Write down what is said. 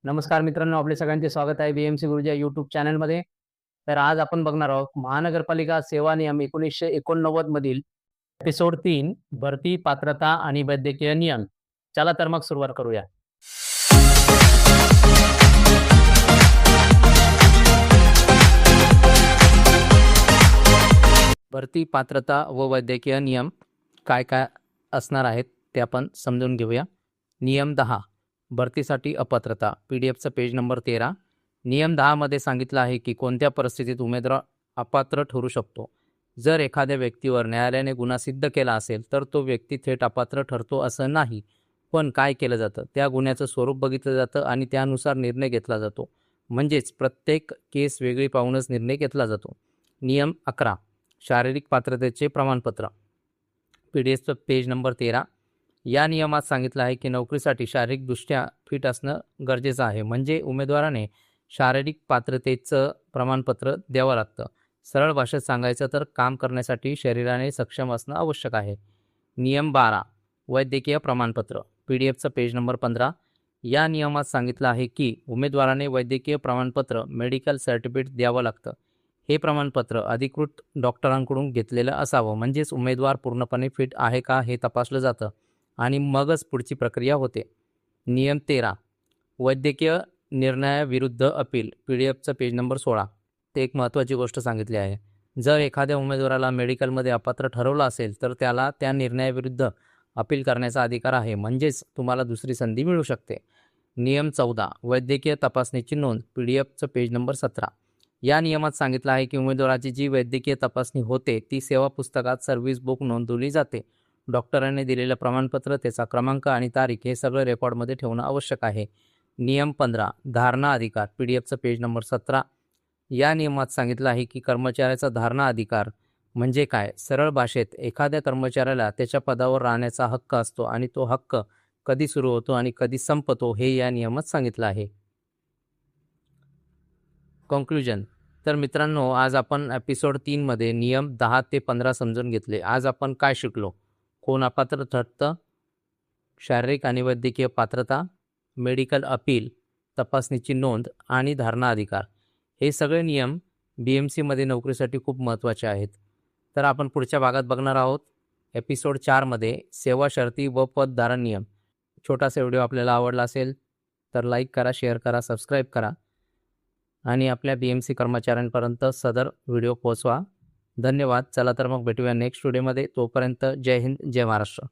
नमस्कार मित्रांनो, आपले सगळ्यांचे स्वागत आहे बीएमसी गुरुजी या यूट्यूब चॅनलमध्ये. तर आज आपण बघणार आहोत महानगरपालिका सेवा नियम 1989 मधील एपिसोड 3 भरती, पात्रता आणि वैद्यकीय नियम. चला तर मग सुरुवात करूया. भरती, पात्रता व वैद्यकीय नियम काय काय असणार आहेत ते आपण समजून घेऊया. नियम 10 भरतीसाठी अपात्रता, PDF पेज नंबर 13. नियम 10 मध्ये सांगितलं आहे की कोणत्या परिस्थितीत उमेदवार अपात्र ठरू शकतो. जर एखाद्या व्यक्तीवर न्यायालयाने गुन्हा सिद्ध केला असेल तर तो व्यक्ती थेट अपात्र ठरतो असं नाही, पण काय केलं जातं त्या गुन्ह्याचं स्वरूप बघितलं जातं आणि त्यानुसार निर्णय घेतला जातो. म्हणजेच प्रत्येक केस वेगळी पाहूनच निर्णय घेतला जातो. नियम 11 शारीरिक पात्रतेचे प्रमाणपत्र, PDF पेज नंबर 13. या नियमात सांगितलं आहे की नोकरीसाठी शारीरिकदृष्ट्या फिट असणं गरजेचं आहे. म्हणजे उमेदवाराने शारीरिक पात्रतेचं प्रमाणपत्र द्यावं लागतं. सरळ भाषेत सांगायचं तर काम करण्यासाठी शरीराने सक्षम असणं आवश्यक आहे. नियम 12 वैद्यकीय प्रमाणपत्र, PDF पेज नंबर 15. या नियमात सांगितलं आहे की उमेदवाराने वैद्यकीय प्रमाणपत्र मेडिकल सर्टिफिकेट द्यावं लागतं. हे प्रमाणपत्र अधिकृत डॉक्टरांकडून घेतलेलं असावं. म्हणजेच उमेदवार पूर्णपणे फिट आहे का हे तपासलं जातं आणि मगच पुढची प्रक्रिया होते. नियम 13 वैद्यकीय निर्णयाविरुद्ध अपील, PDF पेज नंबर 16. ते एक महत्त्वाची गोष्ट सांगितली आहे. जर एखाद्या उमेदवाराला मेडिकलमध्ये अपात्र ठरवलं असेल तर त्याला त्या निर्णयाविरुद्ध अपील करण्याचा अधिकार आहे. म्हणजेच तुम्हाला दुसरी संधी मिळू शकते. नियम 14 वैद्यकीय तपासणीची नोंद, PDF पेज नंबर 17. या नियमात सांगितलं आहे की उमेदवाराची जी वैद्यकीय तपासणी होते ती सेवा पुस्तकात सर्व्हिस बुक नोंदवली जाते. डॉक्टरांनी दिलेलं प्रमाणपत्र, त्याचा क्रमांक आणि तारीख हे सगळं रेकॉर्डमध्ये ठेवणं आवश्यक आहे. नियम 15 धारणा अधिकार, PDF पेज नंबर 17. या नियमात सांगितलं आहे की कर्मचाऱ्याचा धारणा अधिकार म्हणजे काय. सरळ भाषेत एखाद्या कर्मचाऱ्याला त्याच्या पदावर राहण्याचा हक्क असतो आणि तो हक्क कधी सुरू होतो आणि कधी संपतो हे या नियमात सांगितलं आहे. कॉन्क्लुजन. तर मित्रांनो, आज आपण एपिसोड 3 मध्ये नियम 10 ते 15 समजून घेतले. आज आपण काय शिकलो? कोण अपात्र ठरतं, शारीरिक आणि वैद्यकीय पात्रता, मेडिकल अपील, तपासणीची नोंद आणि धारणा अधिकार. हे सगळे नियम BMC मध्ये नोकरीसाठी खूप महत्त्वाचे आहेत. तर आपण पुढच्या भागात बघणार आहोत एपिसोड 4 मध्ये सेवा शर्ती व पद धारण नियम. छोटासा व्हिडिओ आपल्याला आवडला असेल तर लाईक करा, शेअर करा, सबस्क्राईब करा आणि आपल्या BMC कर्मचाऱ्यांपर्यंत सदर व्हिडिओ पोहोचवा. धन्यवाद. चला तर मग भेटूया नेक्स्ट व्हिडिओमध्ये. तोपर्यंत जय हिंद, जय महाराष्ट्र.